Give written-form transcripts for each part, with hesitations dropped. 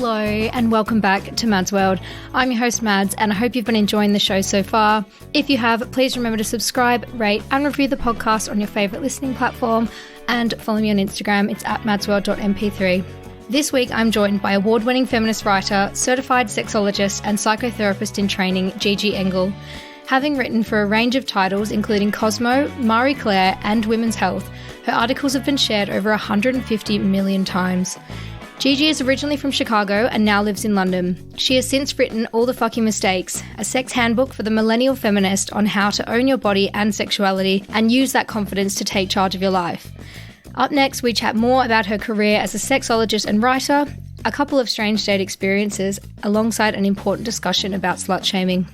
Hello and welcome back to Mads World. I'm your host Mads and I hope you've been enjoying the show so far. If you have, please remember to subscribe, rate and review the podcast on your favourite listening platform and follow me on Instagram. It's at madsworld.mp3. This week I'm joined by award-winning feminist writer, certified sexologist and psychotherapist in training, Gigi Engle. Having written for a range of titles including Cosmo, Marie Claire and Women's Health, her articles have been shared over 150 million times. Gigi is originally from Chicago and now lives in London. She has since written All the Fucking Mistakes, a sex handbook for the millennial feminist on how to own your body and sexuality and use that confidence to take charge of your life. Up next, we chat more about her career as a sexologist and writer, a couple of strange date experiences, alongside an important discussion about slut shaming.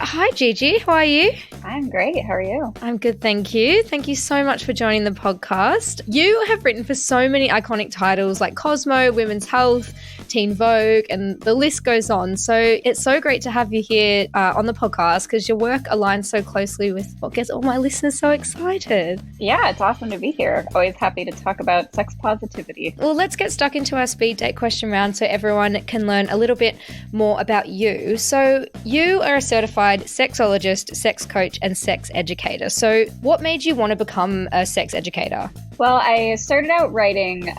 Hi Gigi, how are you? I'm great. How are you? I'm good, thank you. Thank you so much for joining the podcast. You have written for so many iconic titles like Cosmo, Women's Health, Teen Vogue, and the list goes on. So it's so great to have you here on the podcast because your work aligns so closely with what gets all my listeners so excited. Yeah, it's awesome to be here. Always happy to talk about sex positivity. Well, let's get stuck into our speed date question round so everyone can learn a little bit more about you. So you are a certified sexologist, sex coach, and sex educator. So what made you want to become a sex educator? Well, I started out writing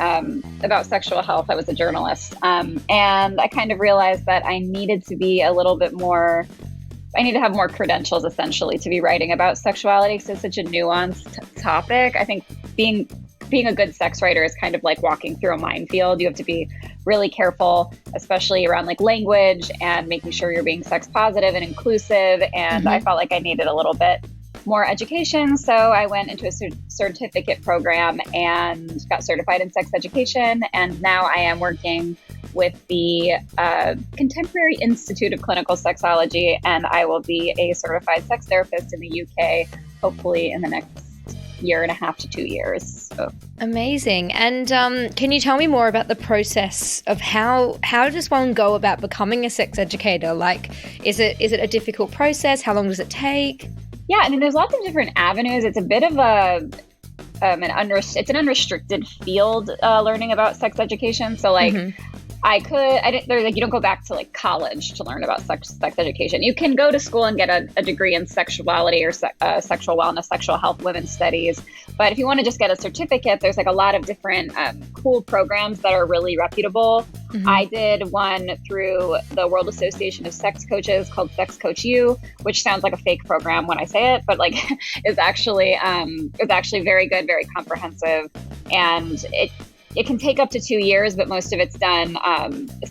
about sexual health. I was a journalist. And I kind of realized that I needed to be a little bit more, I need to have more credentials essentially to be writing about sexuality because it's such a nuanced topic. I think being a good sex writer is kind of like walking through a minefield. You have to be really careful, especially around like language and making sure you're being sex positive and inclusive. And I felt like I needed a little bit more education. So I went into a certificate program and got certified in sex education. And now I am working with the Contemporary Institute of Clinical Sexology, and I will be a certified sex therapist in the UK, hopefully in the next year and a half to 2 years. So. Amazing. And can you tell me more about the process of how does one go about becoming a sex educator? Like, is it a difficult process? How long does it take? Yeah, I mean, there's lots of different avenues. It's a bit of it's an unrestricted field, learning about sex education. So like, you don't go back to like college to learn about sex education. You can go to school and get a degree in sexuality or sexual wellness, sexual health, women's studies. But if you want to just get a certificate, there's like a lot of different cool programs that are really reputable. I did one through the World Association of Sex Coaches called Sex Coach U, which sounds like a fake program when I say it, but like is actually very good, very comprehensive, and it can take up to 2 years, but most of it's done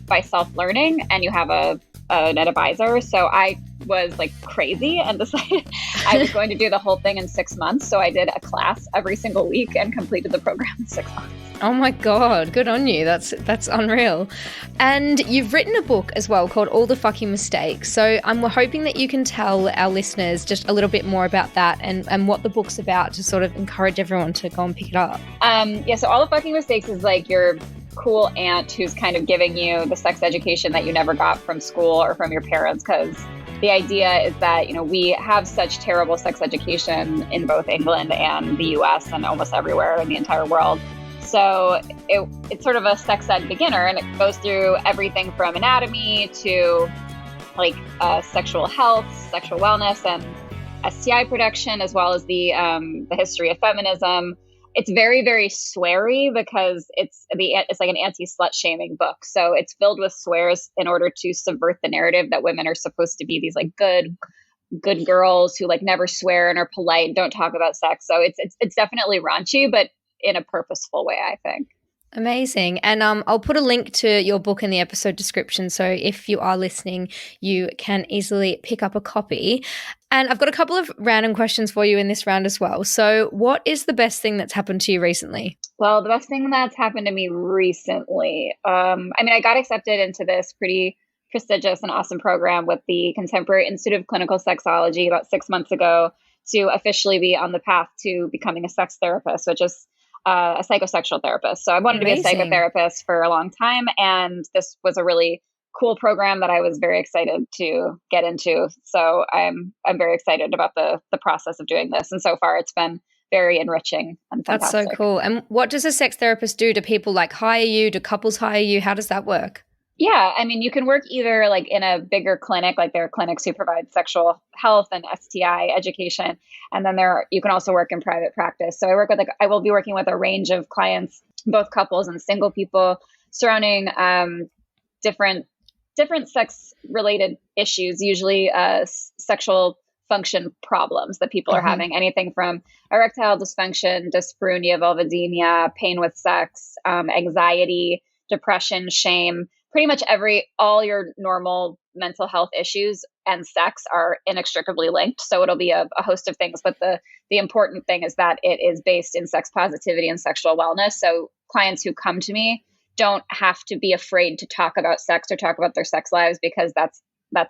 by self-learning, and you have an advisor. So I was like crazy and decided I was going to do the whole thing in 6 months. So I did a class every single week and completed the program in 6 months. Oh my God, good on you. That's unreal. And you've written a book as well called All the Fucking Mistakes. So I'm hoping that you can tell our listeners just a little bit more about that and what the book's about to sort of encourage everyone to go and pick it up. So All the Fucking Mistakes is like your cool aunt who's kind of giving you the sex education that you never got from school or from your parents, because the idea is that, you know, we have such terrible sex education in both England and the US and almost everywhere in the entire world. So it's sort of a sex ed beginner, and it goes through everything from anatomy to like sexual health, sexual wellness, and STI protection, as well as the history of feminism. It's very, very sweary because it's like an anti-slut shaming book. So it's filled with swears in order to subvert the narrative that women are supposed to be these like good girls who like never swear and are polite and don't talk about sex. So it's definitely raunchy, but in a purposeful way, I think. Amazing. And I'll put a link to your book in the episode description. So if you are listening, you can easily pick up a copy. And I've got a couple of random questions for you in this round as well. So what is the best thing that's happened to you recently? Well, the best thing that's happened to me recently, I got accepted into this pretty prestigious and awesome program with the Contemporary Institute of Clinical Sexology about 6 months ago to officially be on the path to becoming a sex therapist, which is a psychosexual therapist. So I wanted to be a psychotherapist for a long time, and this was a really cool program that I was very excited to get into. So I'm very excited about the process of doing this, and so far it's been very enriching and fantastic. That's so cool. And what does a sex therapist do? Do people like hire you? Do couples hire you? How does that work? Yeah, I mean, you can work either like in a bigger clinic, like there are clinics who provide sexual health and STI education, and then you can also work in private practice. So I will be working with a range of clients, both couples and single people, surrounding different sex related issues, usually sexual function problems that people are having, anything from erectile dysfunction, dyspareunia, vulvodynia, pain with sex, anxiety, depression, shame. Pretty much all your normal mental health issues and sex are inextricably linked. So it'll be a host of things, but the important thing is that it is based in sex positivity and sexual wellness. So clients who come to me don't have to be afraid to talk about sex or talk about their sex lives, because that's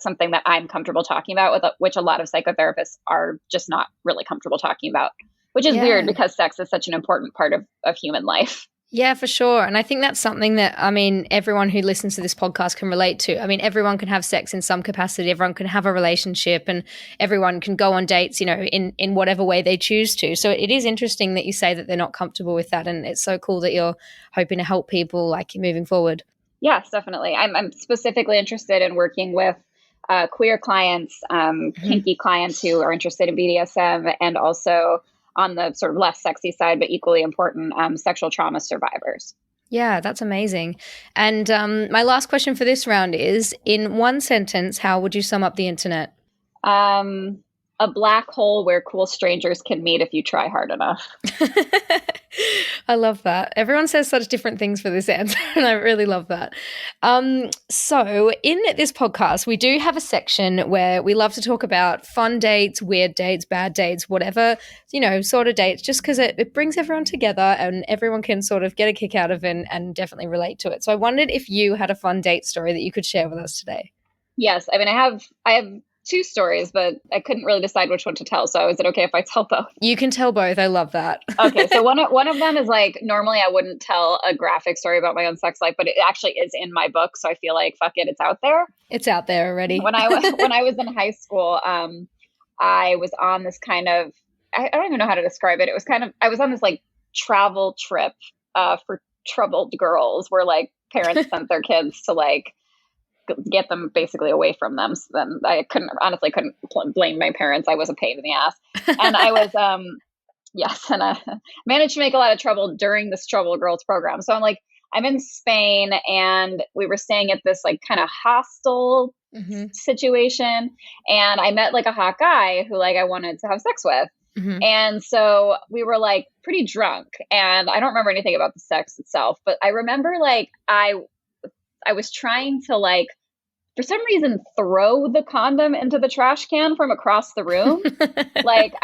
something that I'm comfortable talking about, which a lot of psychotherapists are just not really comfortable talking about, which is weird because sex is such an important part of human life. Yeah, for sure. And I think that's something that, I mean, everyone who listens to this podcast can relate to. I mean, everyone can have sex in some capacity. Everyone can have a relationship, and everyone can go on dates, in whatever way they choose to. So it is interesting that you say that they're not comfortable with that. And it's so cool that you're hoping to help people like moving forward. Yes, definitely. I'm specifically interested in working with queer clients, kinky clients who are interested in BDSM, and also on the sort of less sexy side, but equally important, sexual trauma survivors. Yeah, that's amazing. And my last question for this round is, in one sentence, how would you sum up the internet? A black hole where cool strangers can meet if you try hard enough. I love that. Everyone says such different things for this answer, and I really love that. So in this podcast, we do have a section where we love to talk about fun dates, weird dates, bad dates, whatever, sort of dates, just because it brings everyone together and everyone can sort of get a kick out of it and definitely relate to it. So I wondered if you had a fun date story that you could share with us today. Yes. I mean, I have two stories, but I couldn't really decide which one to tell. So is it okay if I tell both? You can tell both. I love that. Okay. So one of them is like, normally I wouldn't tell a graphic story about my own sex life, but it actually is in my book. So I feel like, fuck it, it's out there. It's out there already. When I was in high school, I was on this kind of, I don't even know how to describe it. It was kind of, I was on this like travel trip for troubled girls where like parents sent their kids to like get them basically away from them. So then I couldn't blame my parents. I was a pain in the ass. And I was, and I managed to make a lot of trouble during this Trouble Girls program. So I'm in Spain, and we were staying at this like kind of hostel situation. And I met like a hot guy who like I wanted to have sex with. And so we were like pretty drunk, and I don't remember anything about the sex itself, but I remember like I was trying to like, for some reason, throw the condom into the trash can from across the room. I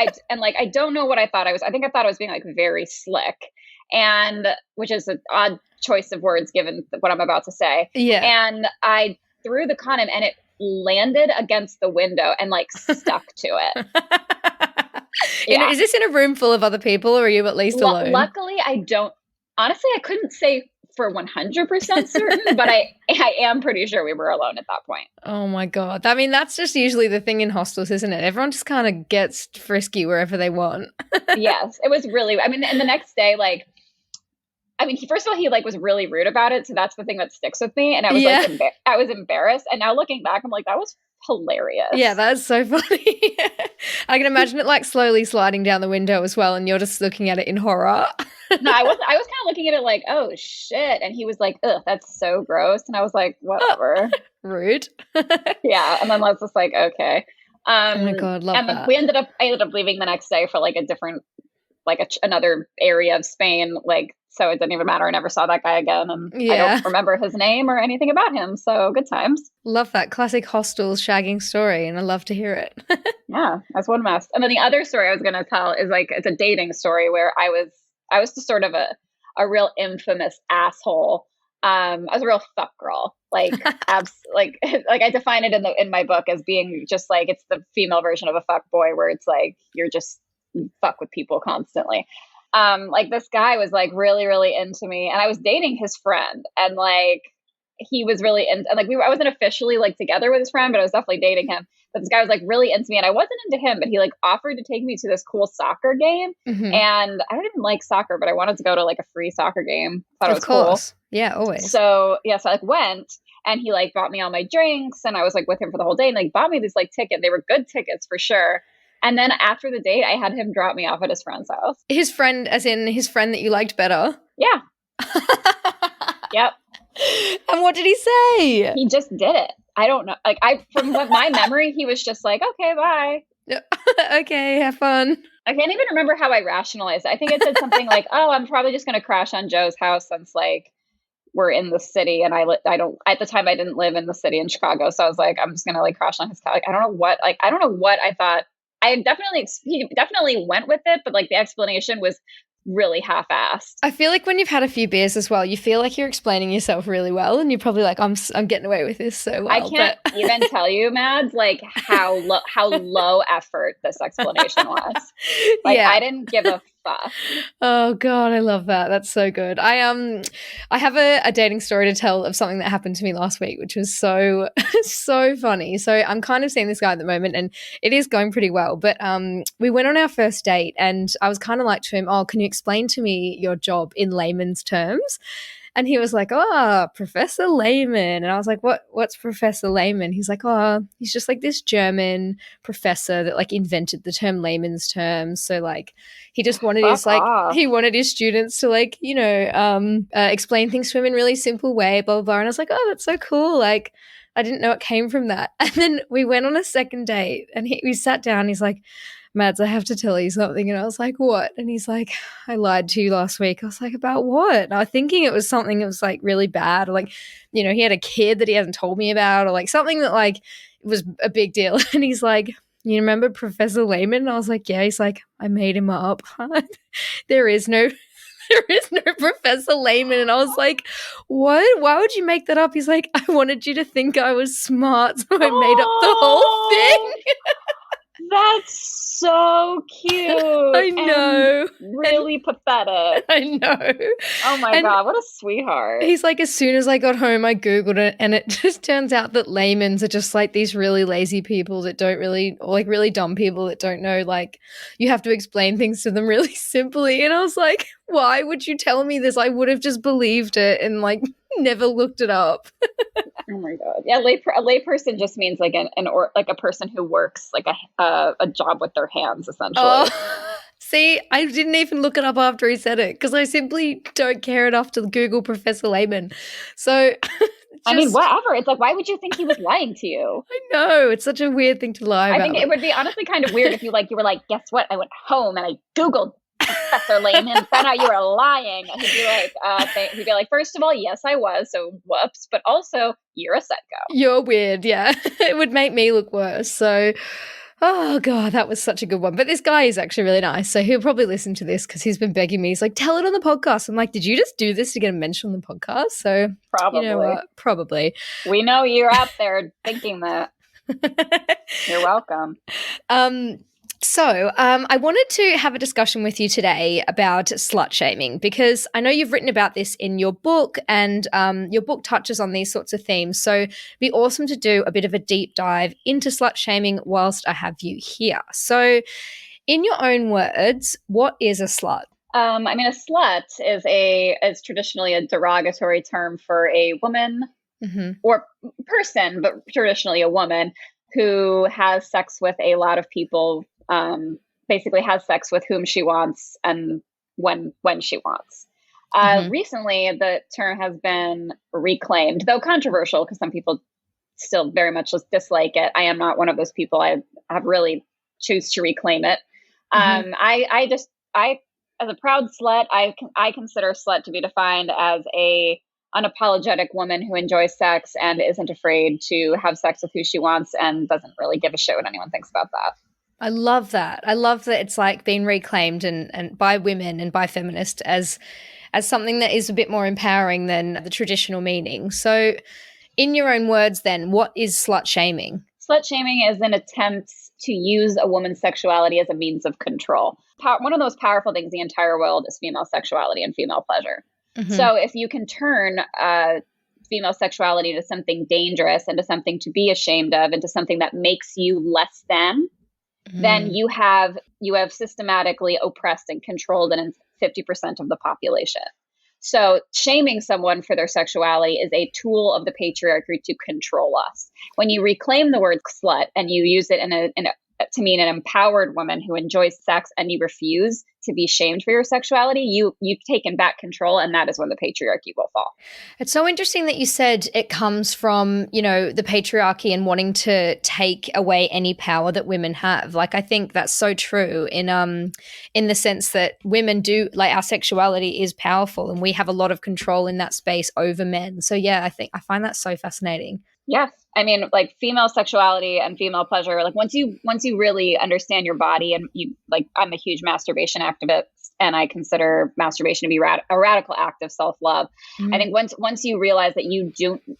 don't know what I thought I think I thought I was being like very slick, and which is an odd choice of words given what I'm about to say. Yeah. And I threw the condom, and it landed against the window and like stuck to it. Yeah. Is this in a room full of other people, or are you at least alone? Luckily, I couldn't say for 100% certain, but I am pretty sure we were alone at that point. Oh my God. I mean, that's just usually the thing in hostels, isn't it? Everyone just kind of gets frisky wherever they want. Yes, it was really, and the next day, first of all, he like was really rude about it. So that's the thing that sticks with me. And I was I was embarrassed. And now looking back, I'm like, that was hilarious. Yeah, that's so funny. I can imagine it like slowly sliding down the window as well, and you're just looking at it in horror. No, I was kind of looking at it like, oh shit. And he was like, ugh, that's so gross. And I was like, whatever. Rude. Yeah. And then I was just like, okay. Oh my God, love that. I ended up leaving the next day for like a different, another area of Spain. So it didn't even matter. I never saw that guy again. And I don't remember his name or anything about him. So good times. Love that classic hostels shagging story. And I love to hear it. Yeah, that's one mess. And then the other story I was going to tell is it's a dating story where I was just sort of a real infamous asshole. I was a real fuck girl. I define it in my book as being just like, it's the female version of a fuck boy, where it's like, you fuck with people constantly. This guy was like really, really into me, and I was dating his friend, and like he was really into, and I wasn't officially like together with his friend, but I was definitely dating him. But this guy was like really into me, and I wasn't into him, but he like offered to take me to this cool soccer game. And I didn't like soccer, but I wanted to go to like a free soccer game. Thought it was cool. Yeah, always. So I went, And he like bought me all my drinks, and I was like with him for the whole day, and like bought me these like tickets. They were good tickets for sure. And then after the date, I had him drop me off at his friend's house. His friend, as in his friend that you liked better? Yeah. Yep. And what did he say? He just did it. I don't know. Like from my memory, he was just like, okay, bye. Okay, have fun. I can't even remember how I rationalized it. I think it said something like, oh, I'm probably just going to crash on Joe's house since like we're in the city, and I don't, at the time I didn't live in the city in Chicago. So I was like, I'm just going to like crash on his couch. Like, I don't know what I thought. He definitely went with it, but like the explanation was really half-assed. I feel like when you've had a few beers as well, you feel like you're explaining yourself really well, and you're probably like, I'm getting away with this so well. I can't even tell you, Mads, like how low effort this explanation was. Like, yeah. I didn't give a fuck. Oh God, I love that. That's so good. I have a dating story to tell of something that happened to me last week, which was so funny. So I'm kind of seeing this guy at the moment, and it is going pretty well. But we went on our first date, and I was kind of like to him, oh, can you explain to me your job in layman's terms? And he was like, oh, Professor Layman. And I was like, what's Professor Layman? He's like, oh, he's just like this German professor that like invented the term layman's terms. So like he just wanted he wanted his students to like, you know, explain things to him in a really simple way, blah, blah, blah. And I was like, oh, that's so cool. Like I didn't know it came from that. And then we went on a second date, and we sat down. He's like, Mads, I have to tell you something. And I was like, what? And he's like, I lied to you last week. I was like, about what? And I was thinking it was something that was like really bad, or like, you know, he had a kid that he hasn't told me about, or like something that like was a big deal. And he's like, you remember Professor Layman? And I was like, yeah. He's like, I made him up. There is no Professor Layman. And I was like, what? Why would you make that up? He's like, I wanted you to think I was smart, so I made up the whole thing. That's so cute. I know. Really pathetic. I know. Oh my God, what a sweetheart. He's like, as soon as I got home, I Googled it, and it just turns out that laymen are just like these really lazy people that don't really, or like really dumb people that don't know, like you have to explain things to them really simply. And I was like, why would you tell me this? I would have just believed it and like never looked it up. Oh my God. Yeah, a layperson just means like like a person who works like a job with their hands, essentially. Oh, see, I didn't even look it up after he said it because I simply don't care enough to Google Professor Layman. So I mean, whatever. It's like, why would you think he was lying to you? I know. It's such a weird thing to lie about. I think it would be honestly kind of weird if you were like, guess what? I went home and I Googled Professor Layman, found out you were lying. And he'd be like, first of all, yes, I was. So whoops. But also, you're a psycho. You're weird. Yeah. It would make me look worse. So, oh God, that was such a good one. But this guy is actually really nice. So he'll probably listen to this because he's been begging me. He's like, tell it on the podcast. I'm like, did you just do this to get a mention on the podcast? So probably. You know what? Probably. We know you're out there thinking that. You're welcome. So I wanted to have a discussion with you today about slut shaming because I know you've written about this in your book, and your book touches on these sorts of themes. So it'd be awesome to do a bit of a deep dive into slut shaming whilst I have you here. So in your own words, what is a slut? I mean, a slut is traditionally a derogatory term for a woman or person, but traditionally a woman who has sex with a lot of people. Basically has sex with whom she wants and when she wants. Recently, the term has been reclaimed, though controversial because some people still very much dislike it. I am not one of those people. I have really choose to reclaim it. I as a proud slut, I consider slut to be defined as a unapologetic woman who enjoys sex and isn't afraid to have sex with who she wants and doesn't really give a shit what anyone thinks about that. I love that. I love that it's like being reclaimed and by women and by feminists as something that is a bit more empowering than the traditional meaning. So in your own words then, what is slut shaming? Slut shaming is an attempt to use a woman's sexuality as a means of control. One of the most powerful things in the entire world is female sexuality and female pleasure. So if you can turn female sexuality into something dangerous, into something to be ashamed of, into something that makes you less than, then you have systematically oppressed and controlled 50% of the population. So shaming someone for their sexuality is a tool of the patriarchy to control us. When you reclaim the word slut and you use it to mean an empowered woman who enjoys sex, and you refuse to be shamed for your sexuality, you've taken back control, and that is when the patriarchy will fall. It's so interesting that you said it comes from, the patriarchy and wanting to take away any power that women have. Like, I think that's so true in the sense that women do, like, our sexuality is powerful and we have a lot of control in that space over men. So yeah, I find that so fascinating. Yes. I mean, like, female sexuality and female pleasure, like, once you really understand your body, and I'm a huge masturbation activist, and I consider masturbation to be a radical act of self-love. Mm-hmm. I think once you realize that you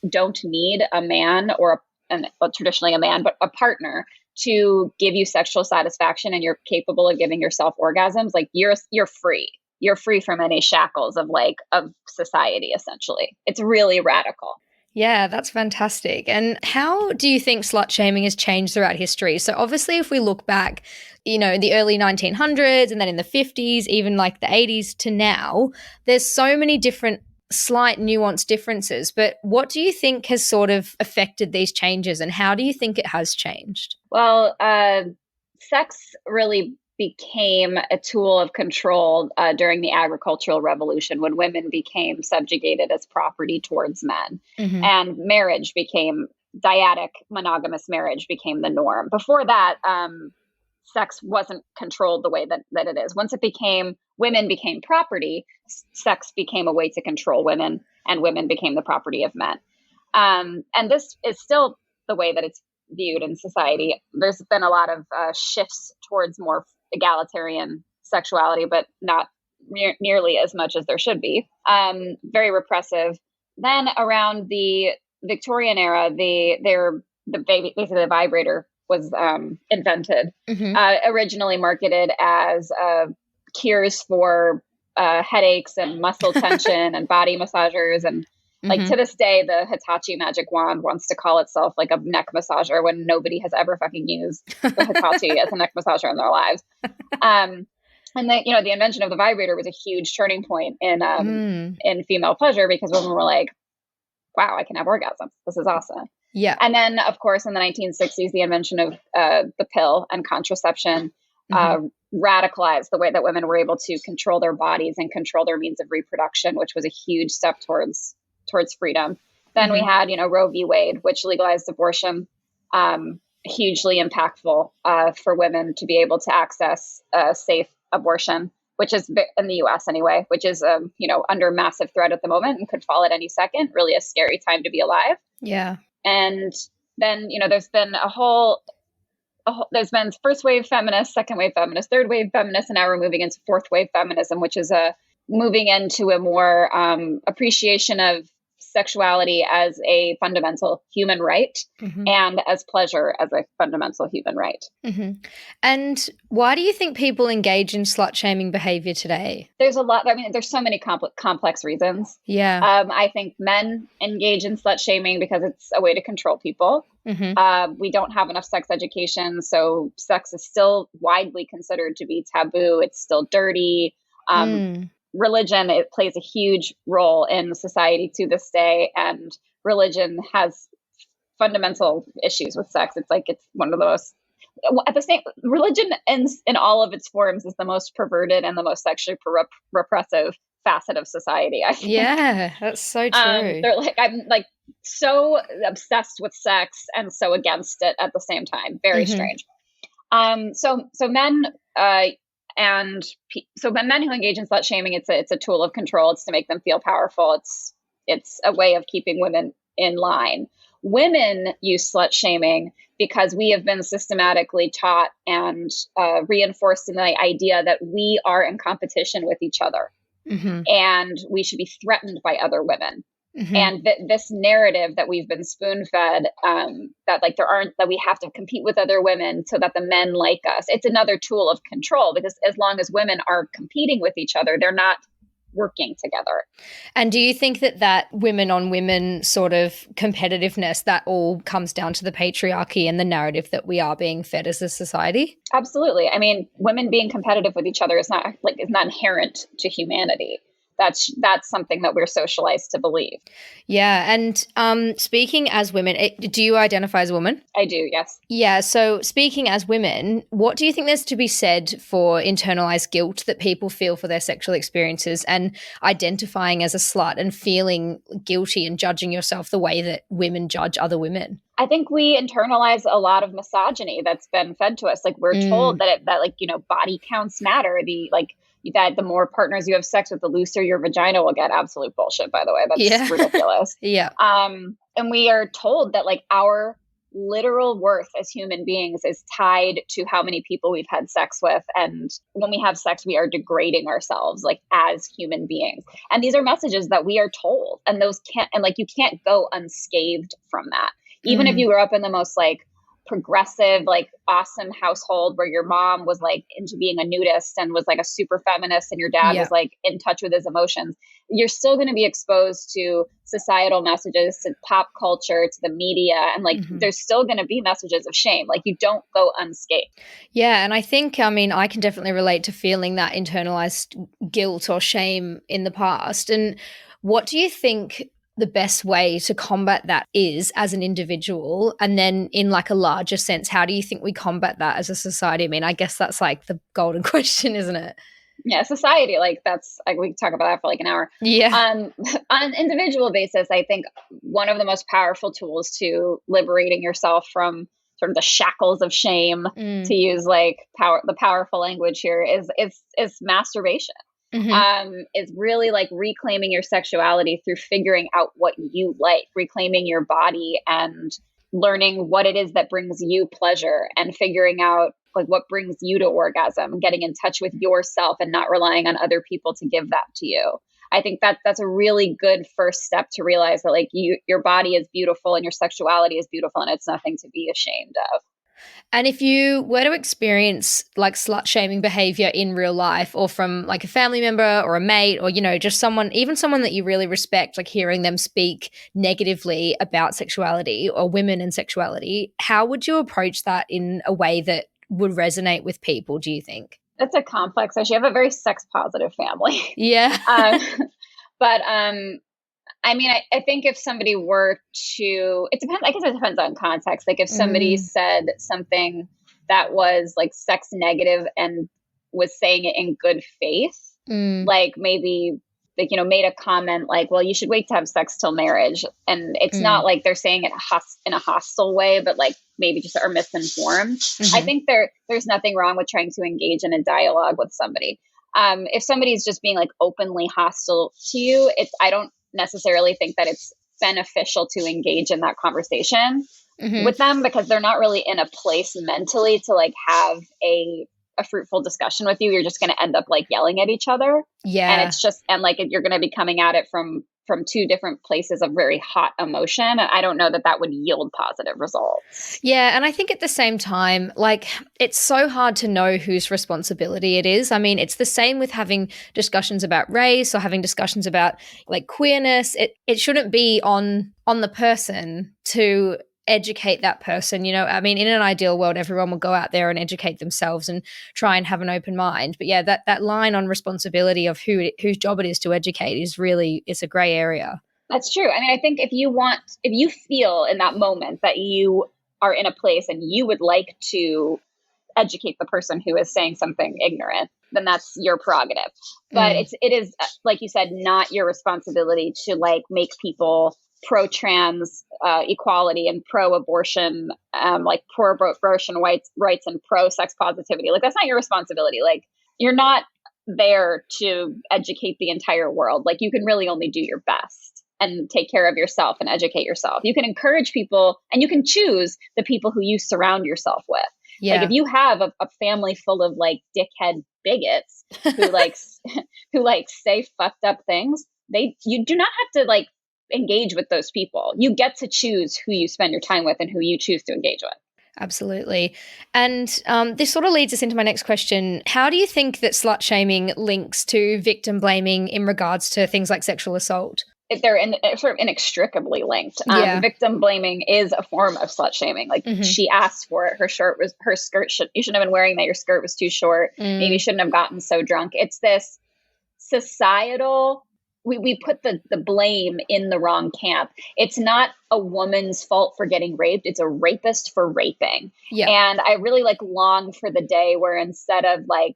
don't need a man or traditionally a man, but a partner to give you sexual satisfaction, and you're capable of giving yourself orgasms, like, you're free. You're free from any shackles of society, essentially. It's really radical. Yeah, that's fantastic. And how do you think slut shaming has changed throughout history? So obviously, if we look back, the early 1900s and then in the 50s, even like the 80s to now, there's so many different slight nuanced differences. But what do you think has sort of affected these changes, and how do you think it has changed? Well, sex really became a tool of control during the agricultural revolution, when women became subjugated as property towards men. Mm-hmm. And marriage became dyadic, monogamous marriage became the norm. Before that, sex wasn't controlled the way that it is. Once women became property, sex became a way to control women, and women became the property of men. And this is still the way that it's viewed in society. There's been a lot of shifts towards more egalitarian sexuality, but not nearly as much as there should be. Very repressive. Then around the Victorian era, basically the vibrator was invented. Mm-hmm. Originally marketed as cures for headaches and muscle tension and body massagers, and to this day, the Hitachi magic wand wants to call itself like a neck massager, when nobody has ever fucking used the Hitachi as a neck massager in their lives. And the invention of the vibrator was a huge turning point in female pleasure, because women were like, wow, I can have orgasms. This is awesome. Yeah. And then, of course, in the 1960s, the invention of the pill and contraception radicalized the way that women were able to control their bodies and control their means of reproduction, which was a huge step towards freedom. Then we had, Roe v. Wade, which legalized abortion, hugely impactful for women to be able to access safe abortion, which is in the US anyway, which is, under massive threat at the moment and could fall at any second. Really a scary time to be alive. Yeah. And then, there's been there's been first wave feminists, second wave feminists, third wave feminists, and now we're moving into fourth wave feminism, which is moving into a more appreciation of sexuality as a fundamental human right, and as pleasure as a fundamental human right. Mm-hmm. And why do you think people engage in slut shaming behavior today? There's a lot. I mean, there's so many complex reasons. Yeah. I think men engage in slut shaming because it's a way to control people. Mm-hmm. We don't have enough sex education, so sex is still widely considered to be taboo. It's still dirty. Religion, it plays a huge role in society to this day, and religion has fundamental issues with sex. It's one of the most, at the same, religion in all of its forms is the most perverted and the most sexually repressive facet of society, I think. Yeah, that's so true. I'm so obsessed with sex and so against it at the same time. Very strange. So men, men who engage in slut shaming, it's a tool of control. It's to make them feel powerful. It's a way of keeping women in line. Women use slut shaming because we have been systematically taught and reinforced in the idea that we are in competition with each other, and we should be threatened by other women. And this narrative that we've been spoon-fed, that we have to compete with other women so that the men like us. It's another tool of control, because as long as women are competing with each other, they're not working together. And do you think that women on women sort of competitiveness, that all comes down to the patriarchy and the narrative that we are being fed as a society? Absolutely. I mean, women being competitive with each other is not inherent to humanity. that's something that we're socialized to believe. Yeah. And speaking as women, do you identify as a woman? I do, yes. Yeah. So speaking as women, what do you think there's to be said for internalized guilt that people feel for their sexual experiences, and identifying as a slut and feeling guilty and judging yourself the way that women judge other women? I think we internalize a lot of misogyny that's been fed to us. Like, we're told that body counts matter. That the more partners you have sex with, the looser your vagina will get. Absolute bullshit, by the way. That's ridiculous. Yeah. And we are told that like our literal worth as human beings is tied to how many people we've had sex with. And when we have sex, we are degrading ourselves like as human beings. And these are messages that we are told, and you can't go unscathed from that. Even if you grew up in the most like progressive, like awesome household where your mom was like into being a nudist and was like a super feminist, and your dad was like in touch with his emotions, you're still going to be exposed to societal messages, to pop culture, to the media. And like, there's still going to be messages of shame. Like, you don't go unscathed. Yeah. And I think, I can definitely relate to feeling that internalized guilt or shame in the past. And what do you think the best way to combat that is as an individual? And then in like a larger sense, how do you think we combat that as a society? I mean, I guess that's like the golden question, isn't it? Yeah, society, like that's like, we can talk about that for like an hour. Yeah. On an individual basis, I think one of the most powerful tools to liberating yourself from sort of the shackles of shame, to use like the powerful language here, is masturbation. Is really like reclaiming your sexuality through figuring out what you like, reclaiming your body and learning what it is that brings you pleasure, and figuring out like what brings you to orgasm, getting in touch with yourself and not relying on other people to give that to you. I think that's a really good first step to realize that like your body is beautiful and your sexuality is beautiful, and it's nothing to be ashamed of. And if you were to experience like slut shaming behavior in real life, or from like a family member or a mate, or, just someone that you really respect, like hearing them speak negatively about sexuality or women and sexuality, how would you approach that in a way that would resonate with people, do you think? That's a complex issue. I have a very sex positive family. Yeah. I mean, I think if somebody were to, it depends, I guess it depends on context. Like if somebody said something that was like sex negative and was saying it in good faith, like maybe like, made a comment like, well, you should wait to have sex till marriage. And it's not like they're saying it in a hostile way, but like maybe just are misinformed. I think there's nothing wrong with trying to engage in a dialogue with somebody. If somebody's just being like openly hostile to you, I don't necessarily think that it's beneficial to engage in that conversation with them, because they're not really in a place mentally to like have a fruitful discussion with you. You're just going to end up like yelling at each other. Yeah. And it's just, and like you're going to be coming at it from two different places of very hot emotion. And I don't know that would yield positive results. Yeah. And I think at the same time, like it's so hard to know whose responsibility it is. I mean, it's the same with having discussions about race or having discussions about like queerness. It shouldn't be on the person to educate that person. I mean, in an ideal world, everyone will go out there and educate themselves and try and have an open mind. But yeah, that line on responsibility of whose job it is to educate it's a gray area. That's true. I mean, I think if you feel in that moment that you are in a place and you would like to educate the person who is saying something ignorant, then that's your prerogative. But it is, like you said, not your responsibility to like make people pro-trans equality and pro-abortion, like pro-abortion rights and pro-sex positivity. Like that's not your responsibility. Like you're not there to educate the entire world. Like you can really only do your best and take care of yourself and educate yourself. You can encourage people, and you can choose the people who you surround yourself with. Yeah. Like if you have a family full of like dickhead bigots who like say fucked up things, you do not have to like engage with those people. You get to choose who you spend your time with and who you choose to engage with. Absolutely. And this sort of leads us into my next question. How do you think that slut shaming links to victim blaming in regards to things like sexual assault? They're sort of inextricably linked. Victim blaming is a form of slut shaming. Like she asked for it. Her skirt you shouldn't have been wearing that. Your skirt was too short. Maybe you shouldn't have gotten so drunk. It's this societal we put the blame in the wrong camp. It's not a woman's fault for getting raped. It's a rapist for raping. Yeah. And I really like long for the day where instead of like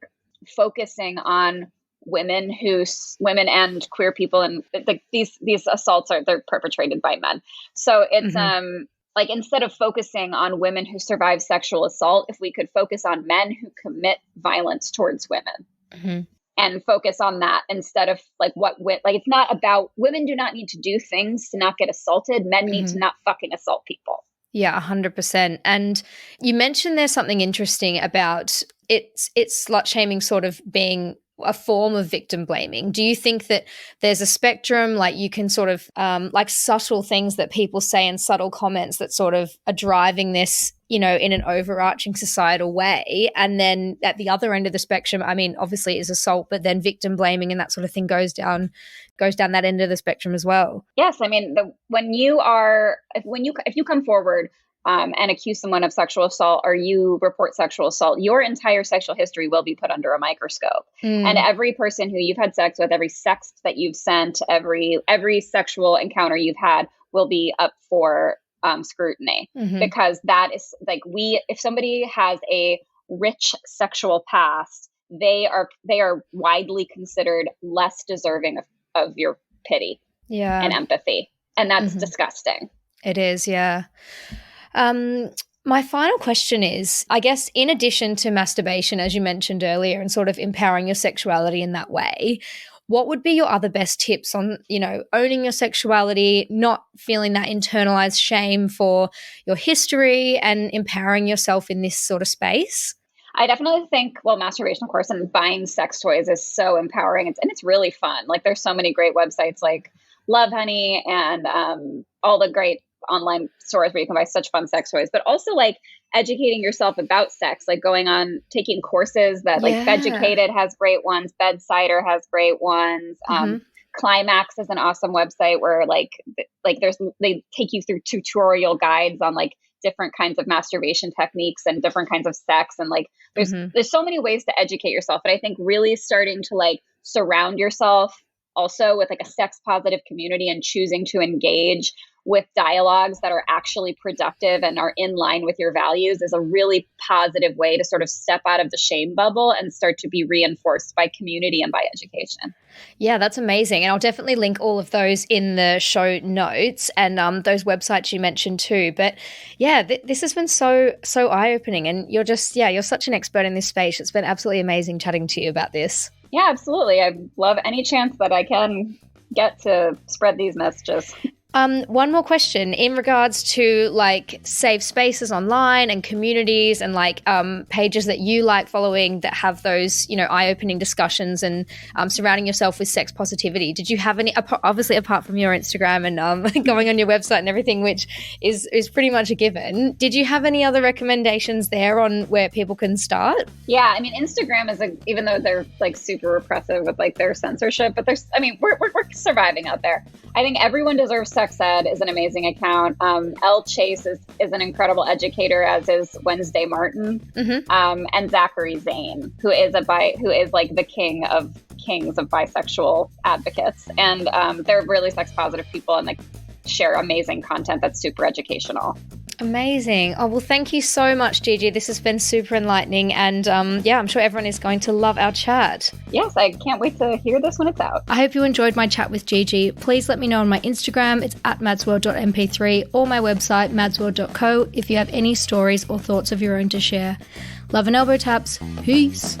focusing on women and queer people, and these assaults they're perpetrated by men. So it's like instead of focusing on women who survive sexual assault, if we could focus on men who commit violence towards women. And focus on that instead of like it's not about women do not need to do things to not get assaulted. Men need to not fucking assault people. Yeah, 100%. And you mentioned there's something interesting about it's slut shaming sort of being a form of victim blaming. Do you think that there's a spectrum, like you can sort of like subtle things that people say and subtle comments that sort of are driving this, you know, in an overarching societal way? And then at the other end of the spectrum, I mean, obviously is assault, but then victim blaming and that sort of thing goes down that end of the spectrum as well. Yes. I mean, if you come forward and accuse someone of sexual assault or you report sexual assault, your entire sexual history will be put under a microscope. And every person who you've had sex with, every sext that you've sent, every sexual encounter you've had will be up for scrutiny, because that is like if somebody has a rich sexual past, they are widely considered less deserving of your pity and empathy. And that's disgusting. It is, yeah. My final question is, I guess, in addition to masturbation, as you mentioned earlier, and sort of empowering your sexuality in that way, what would be your other best tips on, you know, owning your sexuality, not feeling that internalized shame for your history, and empowering yourself in this sort of space? I definitely think, masturbation, of course, and buying sex toys is so empowering. It's really fun. Like there's so many great websites like Lovehoney and all the great online stores where you can buy such fun sex toys, but also like educating yourself about sex, like taking courses that like Educated has great ones, Bedsider has great ones. Climax is an awesome website where like they take you through tutorial guides on like different kinds of masturbation techniques and different kinds of sex. And like, there's so many ways to educate yourself. But I think really starting to like surround yourself also with like a sex positive community and choosing to engage with dialogues that are actually productive and are in line with your values is a really positive way to sort of step out of the shame bubble and start to be reinforced by community and by education. Yeah, that's amazing. And I'll definitely link all of those in the show notes and those websites you mentioned too. But yeah, this has been so eye-opening, and you're such an expert in this space. It's been absolutely amazing chatting to you about this. Yeah, absolutely. I love any chance that I can get to spread these messages. One more question in regards to like safe spaces online and communities and like pages that you like following that have those, you know, eye-opening discussions and surrounding yourself with sex positivity. Did you have any, obviously apart from your Instagram and going on your website and everything, which is pretty much a given, did you have any other recommendations there on where people can start? Yeah, I mean, Instagram is even though they're like super repressive with like their censorship, but we're surviving out there. I think Everyone Deserves Sex Ed is an amazing account. Elle Chase is an incredible educator, as is Wednesday Martin, and Zachary Zane, who is like the king of kings of bisexual advocates, and they're really sex positive people and like share amazing content that's super educational. Amazing. Oh, well, thank you so much, Gigi. This has been super enlightening. And I'm sure everyone is going to love our chat. Yes, I can't wait to hear this when it's out. I hope you enjoyed my chat with Gigi. Please let me know on my Instagram. It's @madsworld.mp3 or my website, madsworld.co, if you have any stories or thoughts of your own to share. Love and elbow taps. Peace.